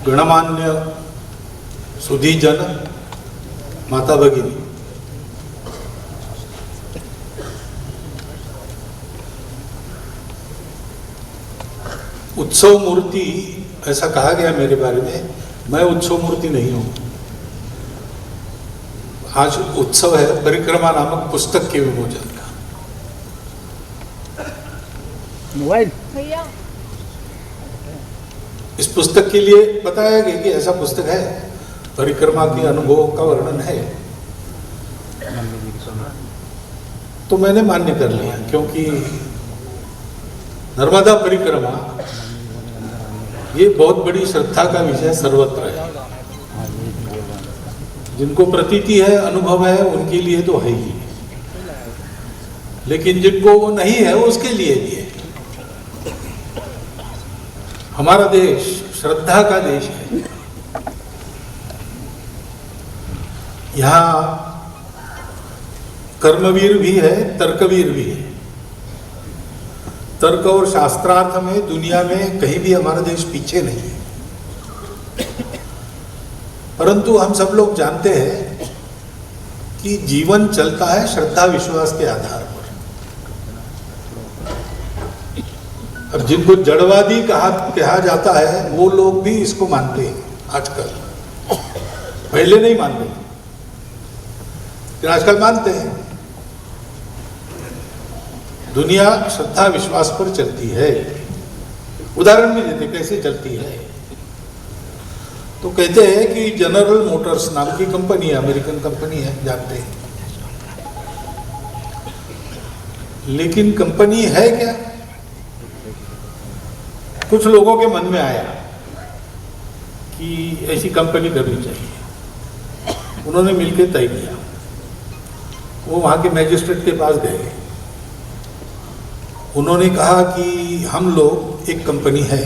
गणमान्य सुधीजन, माता भगिनी, उत्सव मूर्ति ऐसा कहा गया मेरे बारे में। मैं उत्सव मूर्ति नहीं हूं। आज उत्सव है परिक्रमा नामक पुस्तक के विमोचन का। मोबाइल भैया इस पुस्तक के लिए बताया गया कि ऐसा पुस्तक है, परिक्रमा के अनुभव का वर्णन है। तो मैंने मान्य कर लिया, क्योंकि नर्मदा परिक्रमा ये बहुत बड़ी श्रद्धा का विषय सर्वत्र है। जिनको प्रतीति है, अनुभव है, उनके लिए तो है ही, लेकिन जिनको वो नहीं है उसके लिए भी है। हमारा देश श्रद्धा का देश है। यहाँ कर्मवीर भी है, तर्कवीर भी है। तर्क और शास्त्रार्थ में दुनिया में कहीं भी हमारा देश पीछे नहीं है। परंतु हम सब लोग जानते हैं कि जीवन चलता है श्रद्धा विश्वास के आधार पर। अब जिनको जड़वादी कहा जाता है वो लोग भी इसको मानते हैं आजकल। पहले नहीं मानते, लेकिन आजकल मानते हैं। दुनिया श्रद्धा विश्वास पर चलती है। उदाहरण भी देते कैसे चलती है। तो कहते हैं कि जनरल मोटर्स नाम की कंपनी है, अमेरिकन कंपनी है, जानते हैं। लेकिन कंपनी है क्या? कुछ लोगों के मन में आया कि ऐसी कंपनी करनी चाहिए। उन्होंने मिलकर तय किया। वो वहां के मैजिस्ट्रेट के पास गए। उन्होंने कहा कि हम लोग एक कंपनी है,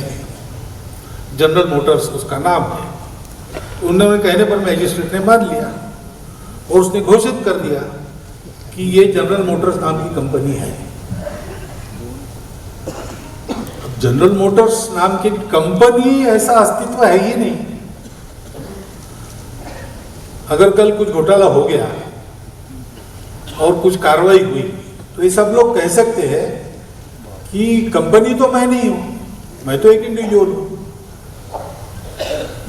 जनरल मोटर्स उसका नाम है। उन्होंने कहने पर मैजिस्ट्रेट ने मान लिया और उसने घोषित कर दिया कि ये जनरल मोटर्स नाम की कंपनी है। अब जनरल मोटर्स नाम की कंपनी ऐसा अस्तित्व है ही नहीं। अगर कल कुछ घोटाला हो गया और कुछ कार्रवाई हुई तो ये सब लोग कह सकते हैं कि कंपनी तो मैं नहीं हूं, मैं तो एक इंडिविजुअल हूं।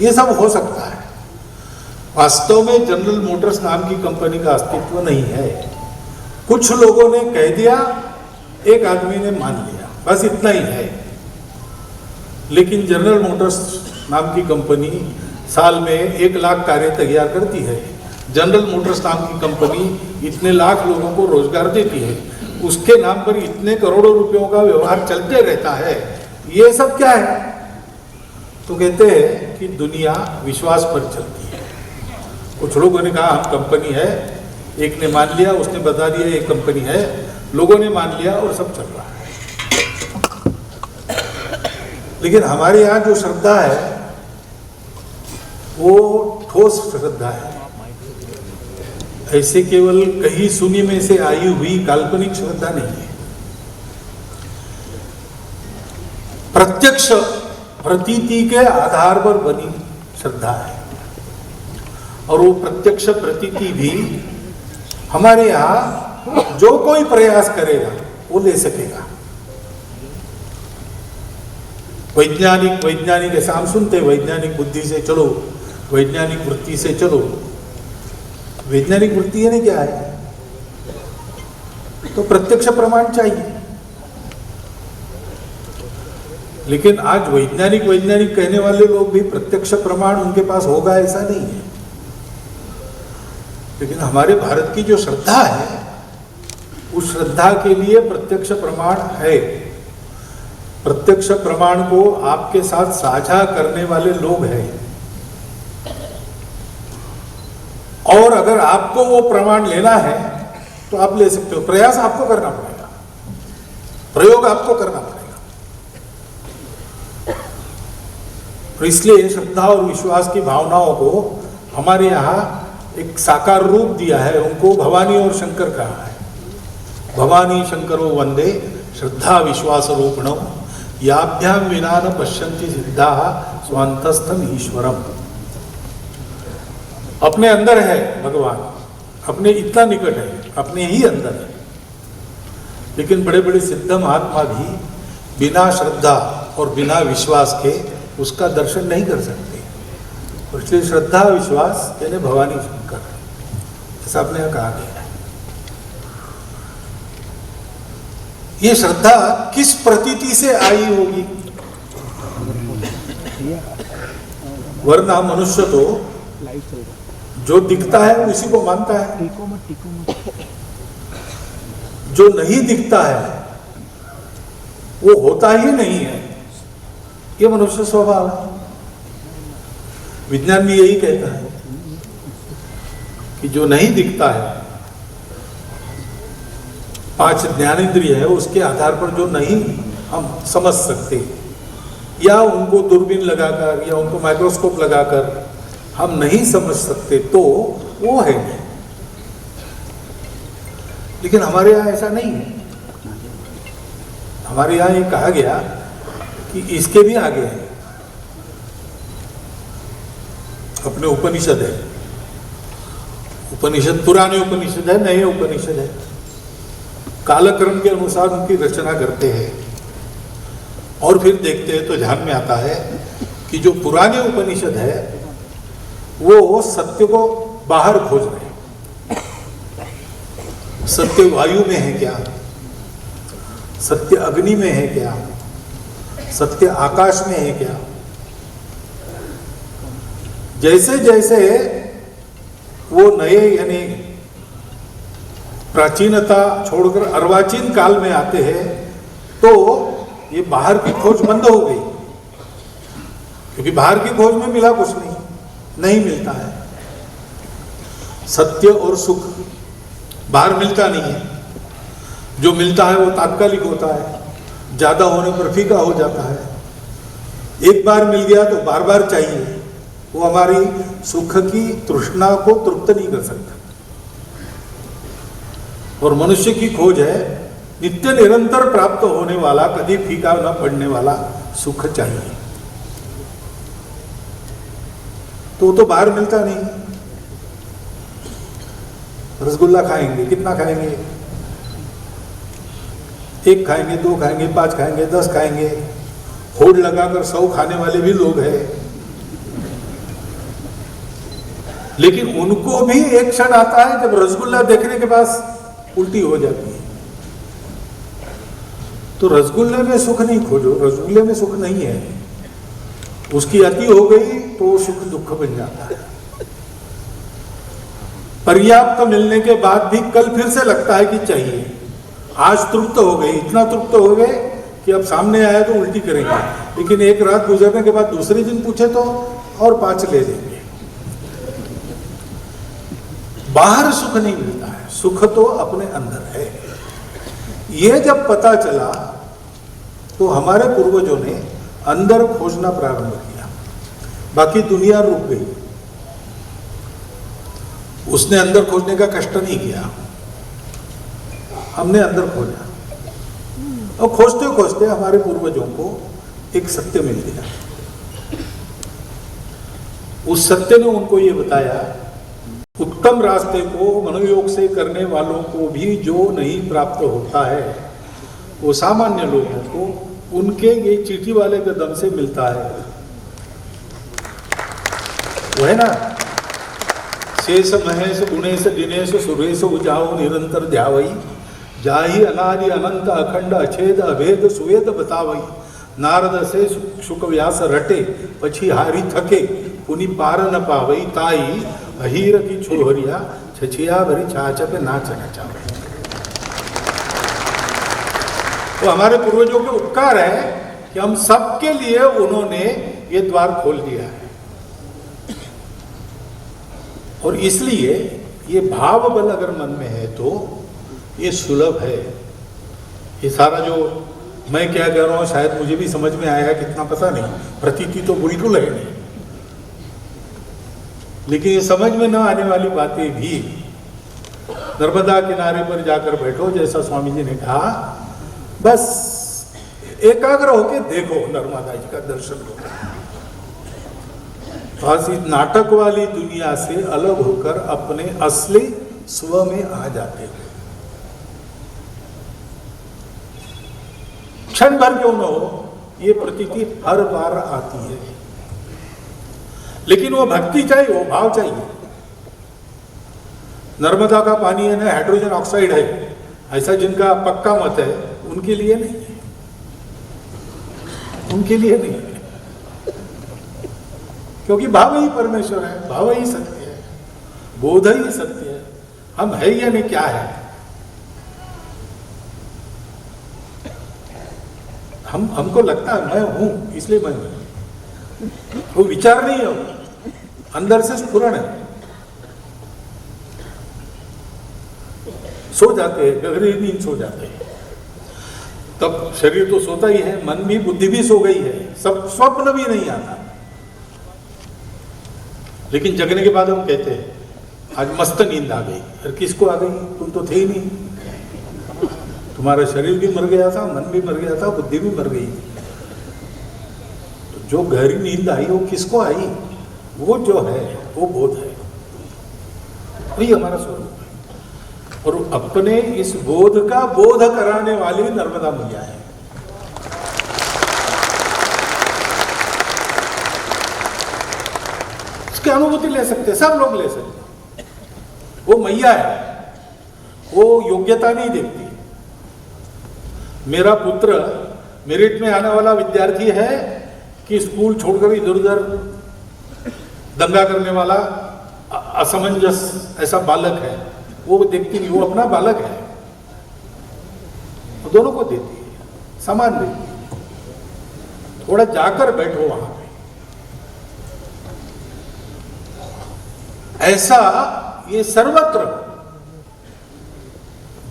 ये सब हो सकता है। वास्तव में जनरल मोटर्स नाम की कंपनी का अस्तित्व नहीं है। कुछ लोगों ने कह दिया, एक आदमी ने मान लिया, बस इतना ही है। लेकिन जनरल मोटर्स नाम की कंपनी साल में 1 लाख कार्य तैयार करती है। जनरल मोटर्स नाम की कंपनी इतने लाख लोगों को रोजगार देती है। उसके नाम पर इतने करोड़ों रुपयों का व्यवहार चलते रहता है। ये सब क्या है? तो कहते हैं कि दुनिया विश्वास पर चलती है। कुछ लोगों ने कहा हम कंपनी है, एक ने मान लिया, उसने बता दिया ये कंपनी है, लोगों ने मान लिया और सब चल रहा है। लेकिन हमारे यहाँ जो श्रद्धा है वो ठोस श्रद्धा है। ऐसे केवल कहीं सुनी में से आई हुई काल्पनिक श्रद्धा नहीं है। प्रत्यक्ष प्रतीति के आधार पर बनी श्रद्धा है। और वो प्रत्यक्ष प्रतीति भी हमारे यहाँ जो कोई प्रयास करेगा वो ले सकेगा। वैज्ञानिक ऐसा हम सुनते हैं, वैज्ञानिक बुद्धि से चलो, वैज्ञानिक वृत्ति से चलो। वैज्ञानिक वृत्ति है ना क्या है? तो प्रत्यक्ष प्रमाण चाहिए। लेकिन आज वैज्ञानिक कहने वाले लोग भी प्रत्यक्ष प्रमाण उनके पास होगा ऐसा नहीं है। लेकिन हमारे भारत की जो श्रद्धा है उस श्रद्धा के लिए प्रत्यक्ष प्रमाण है। प्रत्यक्ष प्रमाण को आपके साथ साझा करने वाले लोग हैं। और अगर आपको वो प्रमाण लेना है तो आप ले सकते हो। प्रयास आपको करना पड़ेगा, प्रयोग आपको करना पड़ेगा। तो इसलिए श्रद्धा और विश्वास की भावनाओं को हमारे यहाँ एक साकार रूप दिया है। उनको भवानी और शंकर कहा है। भवानी शंकरो वंदे श्रद्धा विश्वास रूपणो याभ्याम विना न पश्यन्ति सिद्धा स्वांतस्थम ईश्वरम। अपने अंदर है भगवान, अपने इतना निकट है, अपने ही अंदर है। लेकिन बड़े बड़े सिद्ध महात्मा भी बिना श्रद्धा और बिना विश्वास के उसका दर्शन नहीं कर सकते। और इसलिए श्रद्धा विश्वास यानी भवानी शंकर, ऐसा आपने यहाँ कहा गया है। ये श्रद्धा किस प्रतीति से आई होगी? वरना मनुष्य तो जो दिखता है उसी को मानता है, जो नहीं दिखता है वो होता ही नहीं है। ये मनुष्य स्वभाव है। विज्ञान भी यही कहता है कि जो नहीं दिखता है, 5 ज्ञानेंद्रिय है, उसके आधार पर जो नहीं हम समझ सकते या उनको दूरबीन लगाकर या उनको माइक्रोस्कोप लगाकर हम नहीं समझ सकते तो वो है नहीं। लेकिन हमारे यहाँ ऐसा नहीं है। हमारे यहाँ ये कहा गया कि इसके भी आगे है। अपने उपनिषद है, उपनिषद पुराने उपनिषद है, नए उपनिषद है, कालक्रम के अनुसार उनकी रचना करते हैं। और फिर देखते हैं तो ध्यान में आता है कि जो पुराने उपनिषद है वो सत्य को बाहर खोज रहे हैं। सत्य वायु में है क्या? सत्य अग्नि में है क्या? सत्य आकाश में है क्या? जैसे जैसे वो नए यानी प्राचीनता छोड़कर अर्वाचीन काल में आते हैं तो ये बाहर की खोज बंद हो गई, क्योंकि बाहर की खोज में मिला कुछ नहीं मिलता है। सत्य और सुख बाहर मिलता नहीं है। जो मिलता है वो तात्कालिक होता है, ज्यादा होने पर फीका हो जाता है। एक बार मिल गया तो बार बार चाहिए, वो हमारी सुख की तृष्णा को तृप्त नहीं कर सकता। और मनुष्य की खोज है नित्य निरंतर प्राप्त होने वाला, कभी फीका न पड़ने वाला सुख चाहिए। तो बाहर मिलता नहीं। रसगुल्ला खाएंगे, कितना खाएंगे? 1 खाएंगे, 2 खाएंगे, 5 खाएंगे, 10 खाएंगे। होड़ लगाकर 100 खाने वाले भी लोग हैं। लेकिन उनको भी एक क्षण आता है जब रसगुल्ला देखने के बाद उल्टी हो जाती है। तो रसगुल्ले में सुख नहीं खोजो, रसगुल्ले में सुख नहीं है। उसकी अति हो गई तो सुख दुख बन जाता है। पर्याप्त मिलने के बाद भी कल फिर से लगता है कि चाहिए। आज तृप्त हो गए, इतना तृप्त हो गए कि अब सामने आया तो उल्टी करेंगे, लेकिन एक रात गुजरने के बाद दूसरे दिन पूछे तो और 5 ले लेंगे। बाहर सुख नहीं मिलता है, सुख तो अपने अंदर है। ये जब पता चला तो हमारे पूर्वजों ने अंदर खोजना प्रारंभ किया, बाकी दुनिया रुक गई। उसने अंदर खोजने का कष्ट नहीं किया, हमने अंदर खोजा। और खोजते खोजते हमारे पूर्वजों को एक सत्य मिल गया। उस सत्य ने उनको ये बताया, उत्तम रास्ते को मनोयोग से करने वालों को भी जो नहीं प्राप्त होता है वो सामान्य लोगों को उनके ये चीटी वाले कदम से मिलता है। वो है ना, शेष महेश गुणेश दिनेश सुरेश उजाओ निरंतर ध्यावई, जाहि अनादि अनंत अखंड अछेद अभेद सुवेद बतावई। नारद से शुक व्यास रटे पछी हारी थके, पुनि पार न पावई। ताई अहीर की छोहरिया छछिया भरी छाछ पे नाच नचावे। तो हमारे पूर्वजों के उपकार है कि हम सबके लिए उन्होंने ये द्वार खोल दिया है। और इसलिए ये भाव बल अगर मन में है तो ये सुलभ है। ये सारा जो मैं क्या कह रहा हूँ शायद मुझे भी समझ में आएगा कितना पता नहीं, प्रतीति तो बिल्कुल है नहीं, लेकिन ये समझ में ना आने वाली बातें भी नर्मदा किनारे पर जाकर बैठो, जैसा स्वामी जी ने कहा, बस एकाग्र होके देखो नर्मदा जी का दर्शन करो। बस इस नाटक वाली दुनिया से अलग होकर अपने असली स्व में आ जाते हो। क्षण भर क्यों न हो, ये प्रतीति हर बार आती है, लेकिन वो भक्ति चाहिए, वो भाव चाहिए। नर्मदा का पानी है ना हाइड्रोजन ऑक्साइड है, ऐसा जिनका पक्का मत है उनके लिए नहीं है, उनके लिए नहीं है, क्योंकि भाव ही परमेश्वर है, भाव ही सत्य है, बोध ही सत्य है। हम है या नहीं क्या है, हमको लगता है मैं हूं इसलिए मैं हूं, वो विचार नहीं है, अंदर से स्फुरण है। सो जाते हैं, गहरी नींद सो जाते हैं, तब शरीर तो सोता ही है, मन भी, बुद्धि भी सो गई है, सब स्वप्न भी नहीं आता। लेकिन जगने के बाद हम कहते हैं आज मस्त नींद आ गई। अरे किसको आ गई, तुम तो थे ही नहीं, तुम्हारा शरीर भी मर गया था, मन भी मर गया था, बुद्धि भी मर गई। तो जो गहरी नींद आई वो किसको आई, वो जो है वो बोध है, वही हमारा स्वरूप है। और अपने इस बोध का बोध कराने वाली नर्मदा मैया है। उसकी अनुभूति ले सकते, सब लोग ले सकते। वो मैया है, वो योग्यता नहीं देखती। मेरा पुत्र मेरिट में आने वाला विद्यार्थी है कि स्कूल छोड़कर इधर उधर दंगा करने वाला असमंजस ऐसा बालक है, वो देखती नहीं, वो अपना बालक है, वो दोनों को देती है, समान देती है। थोड़ा जाकर बैठो वहां पे। ऐसा ये सर्वत्र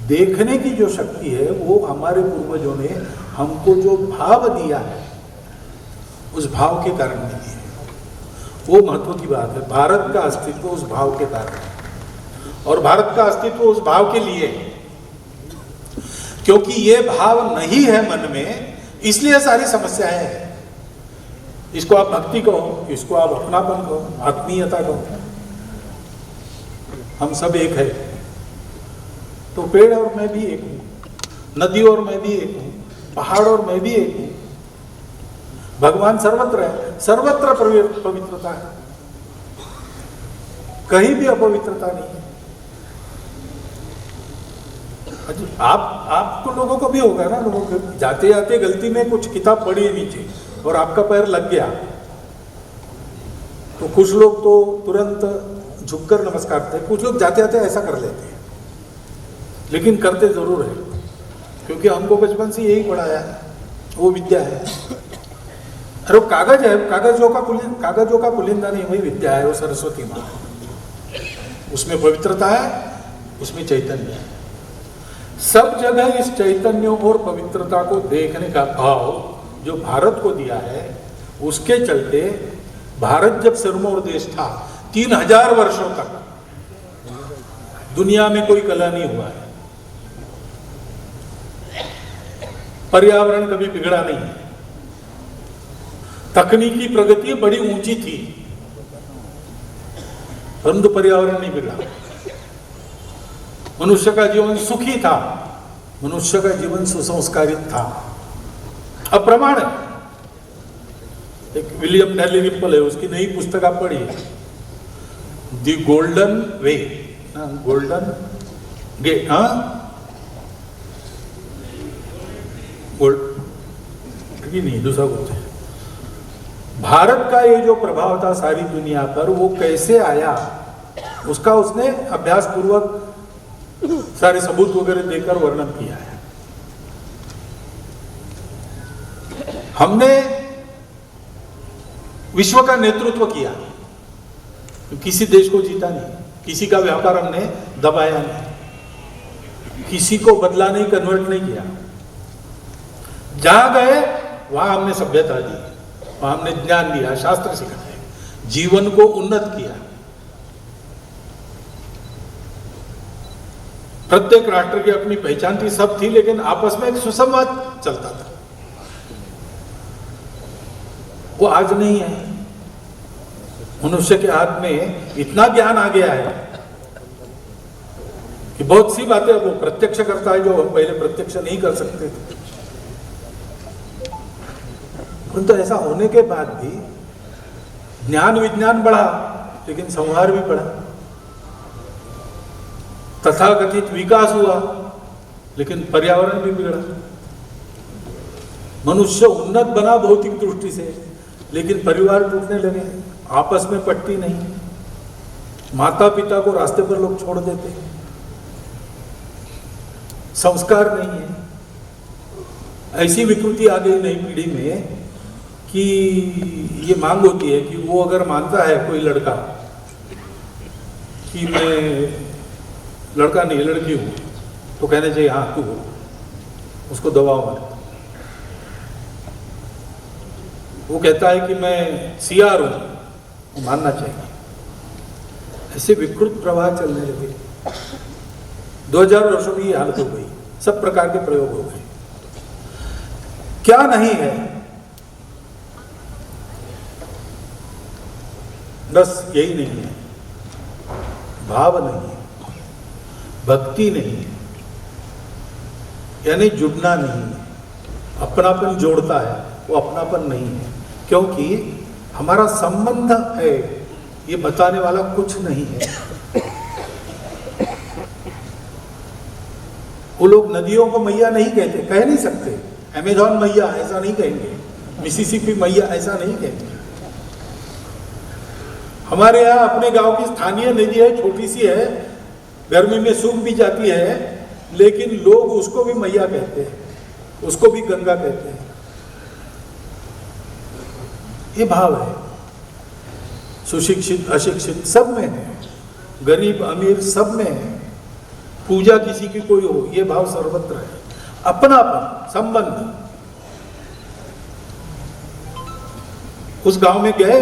देखने की जो शक्ति है वो हमारे पूर्वजों ने हमको जो भाव दिया है उस भाव के कारण मिली है। वो महत्व की बात है। भारत का अस्तित्व उस भाव के कारण है, और भारत का अस्तित्व उस भाव के लिए है। क्योंकि ये भाव नहीं है मन में, इसलिए सारी समस्याएं हैं। इसको आप भक्ति कहो, इसको आप अपनापन कहो, आत्मीयता कहो, हम सब एक है। तो पेड़ और मैं भी एक हूं, नदी और मैं भी एक हूं, पहाड़ और मैं भी एक हूं। भगवान सर्वत्र है, सर्वत्र पवित्रता है, कहीं भी अपवित्रता नहीं है। आप तो लोगों को भी होगा ना, लोगों को जाते जाते गलती में कुछ किताब पढ़ी है नीचे और आपका पैर लग गया, तो कुछ लोग तो तुरंत झुककर नमस्कार करते हैं, कुछ लोग जाते जाते ऐसा कर लेते हैं, लेकिन करते जरूर है, क्योंकि हमको बचपन से यही पढ़ाया है, वो विद्या है। अरे वो कागज है, कागजों का पुलिंदा नहीं, वही विद्या है, वो सरस्वती माँ है। उसमें पवित्रता है, उसमें चैतन्य है। सब जगह इस चैतन्य और पवित्रता को देखने का भाव जो भारत को दिया है, उसके चलते भारत जब सिरमौर देश था 3000 वर्षों तक दुनिया में कोई कला नहीं हुआ है, पर्यावरण कभी बिगड़ा नहीं है, तकनीकी प्रगति बड़ी ऊंची थी, परंतु पर्यावरण नहीं बिगड़ा। मनुष्य का जीवन सुखी था, मनुष्य का जीवन सुसंस्कारित था। अब प्रमाण है, एक विलियम डैलिरिपल है, उसकी नई पुस्तक आप पढ़िए, the golden way, golden gate, नहीं दूसरा कुछ है। भारत का ये जो प्रभाव था सारी दुनिया पर, वो कैसे आया उसका उसने अभ्यास पूर्वक सारे सबूत वगैरह देकर वर्णन किया है। हमने विश्व का नेतृत्व किया, किसी देश को जीता नहीं, किसी का व्यापार हमने दबाया नहीं, किसी को बदला नहीं, कन्वर्ट नहीं किया। जहां गए वहां हमने सभ्यता दी, वहां हमने ज्ञान दिया, शास्त्र सिखाए, जीवन को उन्नत किया। प्रत्येक राष्ट्र की अपनी पहचान थी, सब थी, लेकिन आपस में एक सुसंवाद चलता था। वो आज नहीं है। मनुष्य के हाथ में इतना ज्ञान आ गया है कि बहुत सी बातें वो प्रत्यक्ष करता है जो हम पहले प्रत्यक्ष नहीं कर सकते थे। परंतु ऐसा होने के बाद भी ज्ञान विज्ञान बढ़ा, लेकिन संहार भी बढ़ा। तथाकथित विकास हुआ, लेकिन पर्यावरण भी बिगड़ा। मनुष्य उन्नत बना भौतिक दृष्टि से, लेकिन परिवार टूटने लगे, आपस में पटती नहीं, माता पिता को रास्ते पर लोग छोड़ देते, संस्कार नहीं है। ऐसी विकृति आ गई नई पीढ़ी में कि ये मांग होती है कि वो अगर मानता है कोई लड़का कि मैं लड़का नहीं लड़की हूं, तो कहना चाहिए हाँ तू हो, उसको दबाव मत। वो कहता है कि मैं सियार हूं, वो मानना चाहिए। ऐसे विकृत प्रवाह चलने लगे। 2000 वर्षों में ये हालत हो गई, सब प्रकार के प्रयोग हो गए। क्या नहीं है, बस यही नहीं है, भाव नहीं है, भक्ति नहीं है, यानी जुड़ना नहीं है। अपनापन जोड़ता है, वो अपनापन नहीं है, क्योंकि हमारा संबंध है ये बताने वाला कुछ नहीं है। वो लोग नदियों को मैया नहीं कहते, कह नहीं सकते। अमेज़न मैया ऐसा नहीं कहेंगे, मिसिसिपी मैया ऐसा नहीं कहेंगे। हमारे यहाँ अपने गांव की स्थानीय नदी है, छोटी सी है, गर्मी में सूख भी जाती है, लेकिन लोग उसको भी मैया कहते हैं, उसको भी गंगा कहते हैं। ये भाव है, सुशिक्षित अशिक्षित सब में है, गरीब अमीर सब में है। पूजा किसी की कोई हो, ये भाव सर्वत्र है। अपनापन, संबंध। उस गांव में गए,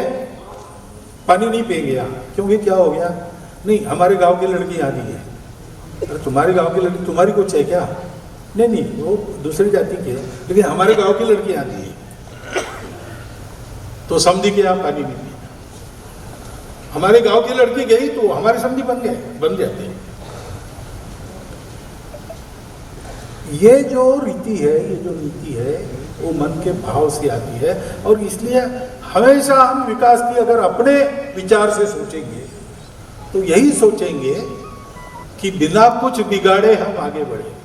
पानी नहीं पिएंगे यहाँ, क्योंकि क्या हो गया? नहीं, हमारे गांव की लड़की आ गई है। अरे तुम्हारे गांव की लड़की तुम्हारी कुछ है क्या? नहीं नहीं, वो दूसरी जाति की है, लेकिन हमारे गांव की लड़की आती है, तो समझी के आप पानी नहीं पिए। हमारे गांव की लड़की गई तो हमारे समझी बन जाते हैं। ये जो रीति है, ये जो नीति है, वो मन के भाव से आती है। और इसलिए हमेशा हम विकास की अगर अपने विचार से सोचेंगे तो यही सोचेंगे कि बिना कुछ बिगाड़े हम आगे बढ़े।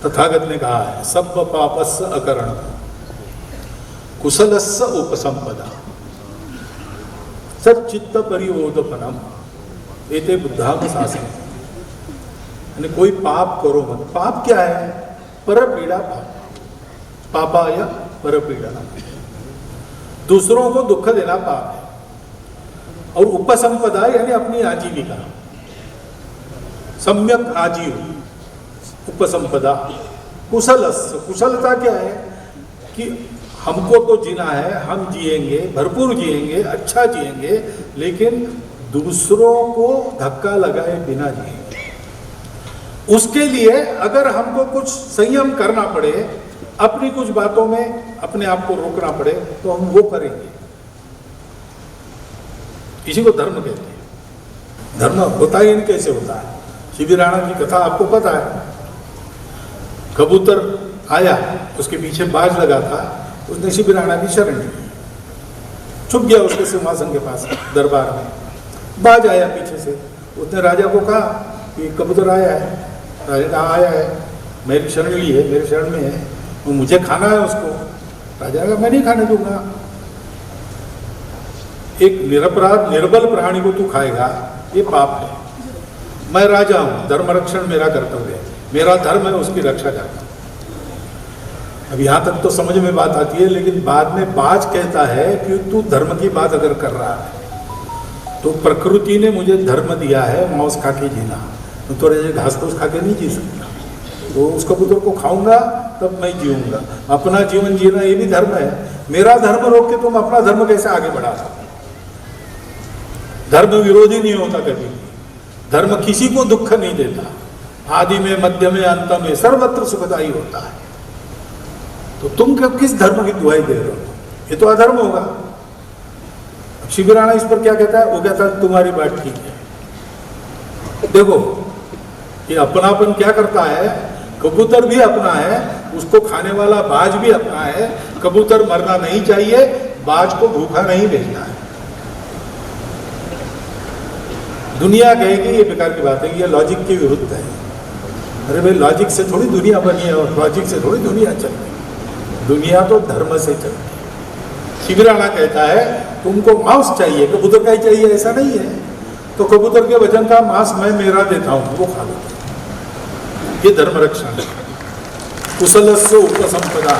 तथागत ने कहा है, सब पापस्य अकरण कुशलस्य उपसंपदा सच्चित्त परिवोधपनम एते बुद्धाम शासन। यानी कोई पाप करो मत। पाप क्या है? परपीड़ा पाप, पापाय परपीड़ा, दूसरों को दुख देना पाप है। और उपसंपदा यानी अपनी आजीविका, सम्यक आजीव उपसंपदा। कुशलस्य, कुशलता क्या है कि हमको तो जीना है, हम जिएंगे, भरपूर जिएंगे, अच्छा जिएंगे, लेकिन दूसरों को धक्का लगाए बिना जिएंगे। उसके लिए अगर हमको कुछ संयम करना पड़े, अपनी कुछ बातों में अपने आप को रोकना पड़े, तो हम वो करेंगे। इसी को धर्म कहते हैं। धर्म होता ही नहीं, कैसे होता है? शिबी राणा की कथा आपको पता है। कबूतर आया, उसके पीछे बाज लगा था, उसने शिबी राणा की शरण ली, छुप गया उसके सिंहासन के पास दरबार में। बाज आया पीछे से, उसने राजा को कहा कि कबूतर आया है। राजा कहा आया है, मेरी शरण ली है, मेरे शरण में है, वो मुझे खाना है उसको। राजा कहा मैं नहीं खाने दूंगा। एक निरपराध निर्बल प्राणी को तू खाएगा, ये पाप है। मैं राजा हूं, धर्म रक्षण मेरा कर्तव्य है, मेरा धर्म है, उसकी रक्षा करना। अब यहाँ तक तो समझ में बात आती है, लेकिन बाद में बाज कहता है कि तू धर्म की बात अगर कर रहा है तो प्रकृति ने मुझे धर्म दिया है मांस खा के जीना, तो थोड़े घास फूस खा के नहीं जी सकता, तो उस कबूतर को खाऊंगा तब मैं जीऊंगा। अपना जीवन जीना ये भी धर्म है। मेरा धर्म रोक के तुम अपना धर्म कैसे आगे बढ़ा सकते? धर्म विरोधी नहीं होता कभी। धर्म किसी को दुख नहीं देता, आदि में, मध्य में, अंत में सर्वत्र सुखदायी होता है। तो तुम किस धर्म की दुहाई दे रहे हो? ये तो अधर्म होगा। शिवराणा इस पर क्या कहता है? वो कहता है तुम्हारी बात ठीक है। देखो ये अपनापन क्या करता है, कबूतर भी अपना है, उसको खाने वाला बाज भी अपना है। कबूतर मरना नहीं चाहिए, बाज को भूखा नहीं भेजना है। दुनिया कहेगी ये बेकार की बात है, ये लॉजिक के विरुद्ध है। अरे भाई लॉजिक से थोड़ी दुनिया बनी है और लॉजिक से थोड़ी दुनिया चल रही। दुनिया तो धर्म से चल रही है। शिवराणा कहता है तुमको मांस चाहिए, कबूतर का ही चाहिए ऐसा नहीं है। तो कबूतर के वजन का मांस मैं मेरा देता हूं, वो खा लो। ये धर्म रक्षण है। कुशलस्य उपसंपदा,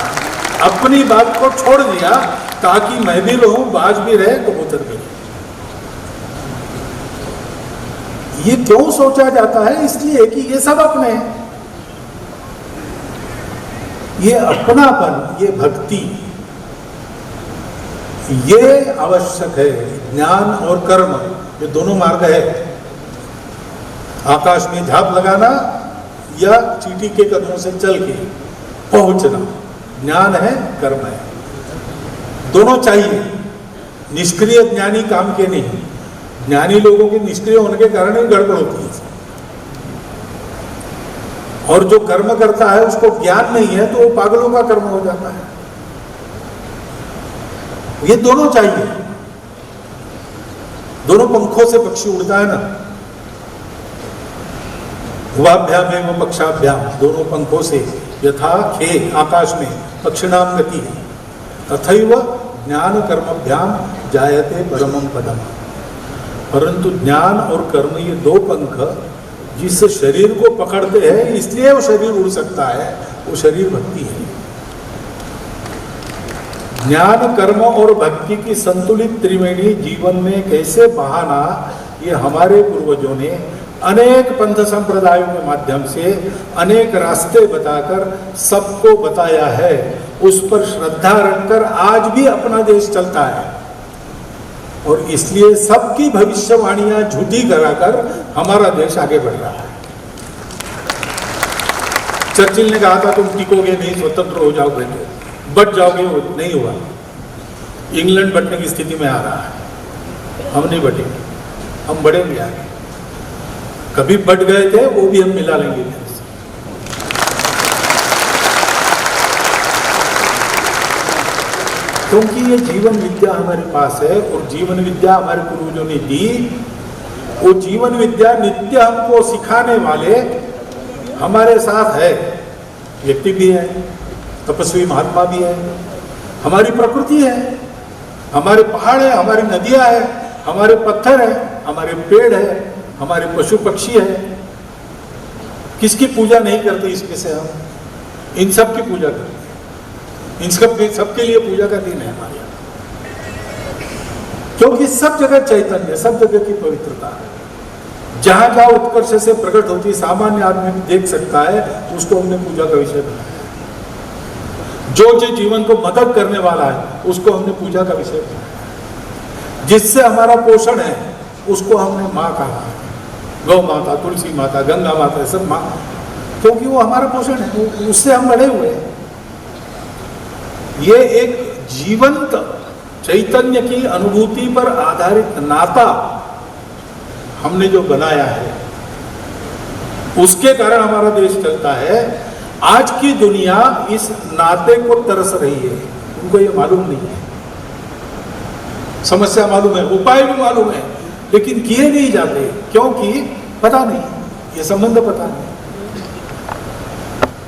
अपनी बात को छोड़ दिया ताकि मैं भी रहूं, बाज भी रहे, कबूतर भी रहे। ये क्यों सोचा जाता है? इसलिए कि ये सब अपने हैं। ये अपनापन, ये भक्ति, ये आवश्यक है। ज्ञान और कर्म ये दोनों मार्ग है। आकाश में झाप लगाना या चींटी के कदमों से चल के पहुंचना, ज्ञान है, कर्म है, दोनों चाहिए। निष्क्रिय ज्ञानी काम के नहीं। ज्ञानी लोगों के निष्क्रिय होने के कारण ही गड़बड़ होती है। और जो कर्म करता है उसको ज्ञान नहीं है तो वो पागलों का कर्म हो जाता है। ये दोनों चाहिए। दोनों पंखों से पक्षी उड़ता है ना, उभाभ्याम एवं पक्षाभ्याम, दोनों पंखों से यथा खे आकाश में पक्षिणाम गति है, तथैव ज्ञान कर्मभ्याम जायते परमं पदम। परंतु ज्ञान और कर्म ये दो पंख जिस शरीर को पकड़ते हैं, इसलिए वो शरीर उड़ सकता है, वो शरीर भक्ति है। ज्ञान, कर्म और भक्ति की संतुलित त्रिवेणी जीवन में कैसे बहाना, ये हमारे पूर्वजों ने अनेक पंथ संप्रदायों के माध्यम से अनेक रास्ते बताकर सबको बताया है। उस पर श्रद्धा रखकर आज भी अपना देश चलता है। और इसलिए सबकी भविष्यवाणियां झूठी कराकर हमारा देश आगे बढ़ रहा है। चर्चिल ने कहा था तुम टिकोगे नहीं, स्वतंत्र हो जाओगे, बट जाओगे, नहीं हुआ। इंग्लैंड बटने की स्थिति में आ रहा है। हम नहीं बटेंगे, हम बढ़ेंगे आगे। कभी बट गए थे, वो भी हम मिला लेंगे। क्योंकि ये जीवन विद्या हमारे पास है और जीवन विद्या हमारे पूर्वजों ने दी। वो जीवन विद्या नित्य हमको सिखाने वाले हमारे साथ है। व्यक्ति भी है, तपस्वी महात्मा भी है, हमारी प्रकृति है, हमारे पहाड़ है, हमारी नदियां है, हमारे पत्थर है, हमारे पेड़ है, हमारे पशु पक्षी है। किसकी पूजा नहीं करते इसमें से? हम इन सब की पूजा करते हैं। इन सबके लिए पूजा का दिन है हमारे यहाँ, क्योंकि सब जगह चैतन्य, सब जगह की पवित्रता है। जहां जहां उत्कर्ष से प्रकट होती है, सामान्य आदमी भी देख सकता है, उसको हमने पूजा का विषय बनाया। जो जीवन को मदद करने वाला है उसको हमने पूजा का विषय बनाया। जिससे हमारा पोषण है उसको हमने माँ कहा है। गौ माता, तुलसी माता, गंगा माता, सब माँ, क्योंकि वो हमारा पोषण है, उससे हम बढ़े हुए हैं। ये एक जीवंत चैतन्य की अनुभूति पर आधारित नाता हमने जो बनाया है, उसके कारण हमारा देश चलता है। आज की दुनिया इस नाते को तरस रही है, उनको ये मालूम नहीं है। समस्या मालूम है, उपाय भी मालूम है, लेकिन किए नहीं जाते, क्योंकि पता नहीं, ये संबंध पता नहीं।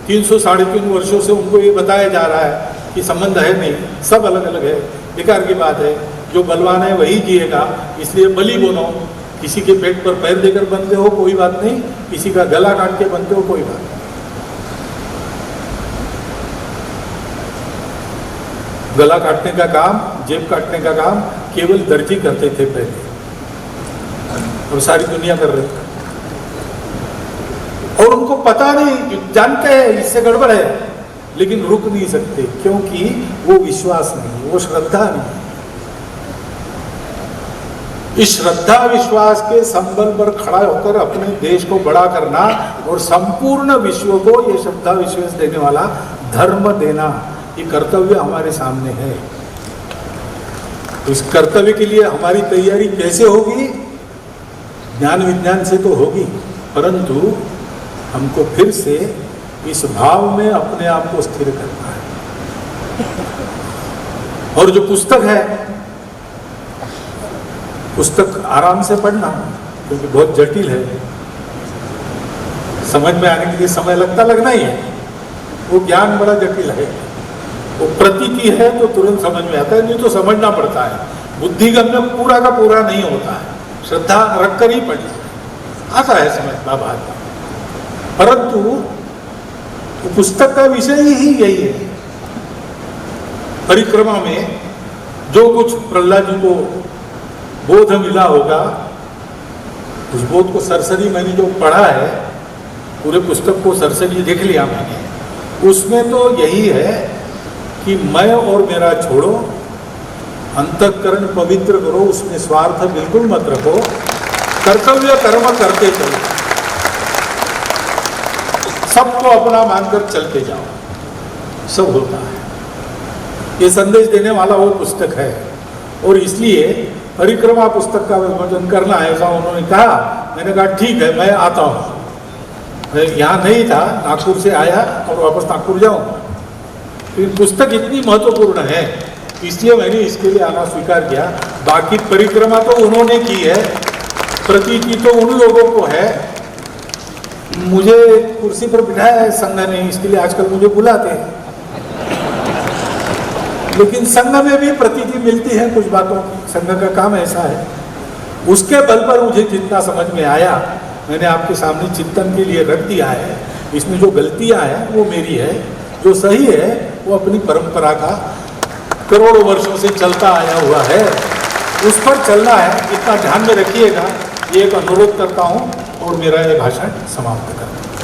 300 साढ़े 3 वर्षों से उनको ये बताया जा रहा है कि संबंध है नहीं, सब अलग अलग है। बेकार की बात है। जो बलवान है वही जिएगा, इसलिए बलि बोलो। किसी के पेट पर पैर देकर बनते हो कोई बात नहीं, किसी का गला काट के बनते हो कोई बात नहीं। गला काटने का काम, जेब काटने का काम केवल दर्जी करते थे पहले, और सारी दुनिया कर रही है। और उनको पता नहीं, जानते हैं इससे गड़बड़ है, लेकिन रुक नहीं सकते, क्योंकि वो विश्वास नहीं, वो श्रद्धा नहीं। इस श्रद्धा विश्वास के संबल पर खड़ा होकर अपने देश को बड़ा करना और संपूर्ण विश्व को ये श्रद्धा विश्वास देने वाला धर्म देना, ये कर्तव्य हमारे सामने है। तो इस कर्तव्य के लिए हमारी तैयारी कैसे होगी? ज्ञान विज्ञान से तो होगी, परंतु हमको फिर से इस भाव में अपने आप को स्थिर करना है। और जो पुस्तक है, पुस्तक आराम से पढ़ना, क्योंकि बहुत जटिल है, समझ में आने के लिए समय लगना ही है। वो ज्ञान बड़ा जटिल है, वो प्रतीति है तो तुरंत समझ में आता है, नहीं तो समझना पड़ता है। बुद्धिगम्य पूरा का पूरा नहीं होता है, श्रद्धा रखकर ही पढ़ना आता है समझना बाद में। परंतु तो पुस्तक का विषय ही यही है। परिक्रमा में जो कुछ प्रहलाद जी को बोध मिला होगा, उस बोध को सरसरी मैंने जो पढ़ा है, पूरे पुस्तक को सरसरी देख लिया मैंने, उसमें तो यही है कि मैं और मेरा छोड़ो, अंतःकरण पवित्र करो, उसमें स्वार्थ बिल्कुल मत रखो, कर्तव्य कर्म करते चलो, सबको अपना मानकर चलते जाओ, सब होता है। ये संदेश देने वाला वो पुस्तक है। और इसलिए परिक्रमा पुस्तक का विमोचन करना है, ऐसा उन्होंने कहा। मैंने कहा ठीक है, मैं आता हूँ। मैं यहाँ नहीं था, नागपुर से आया और वापस नागपुर जाऊँगा। तो पुस्तक इतनी महत्वपूर्ण है, इसलिए मैंने इसके लिए आना स्वीकार किया। बाकी परिक्रमा तो उन्होंने की है, प्रतीति तो उन लोगों को है। मुझे कुर्सी पर बिठाया है संघ ने, इसके लिए आजकल मुझे बुलाते हैं, लेकिन संघ में भी प्रतीति मिलती है कुछ बातों की। संघ का काम ऐसा है। उसके बल पर मुझे जितना समझ में आया, मैंने आपके सामने चिंतन के लिए रख दिया है। इसमें जो गलतियां हैं वो मेरी है, जो सही है वो अपनी परंपरा का करोड़ों वर्षों से चलता आया हुआ है, उस पर चलना है। इतना ध्यान में रखिएगा, ये एक अनुरोध करता हूँ और मेरा ये भाषण समाप्त करता हूँ।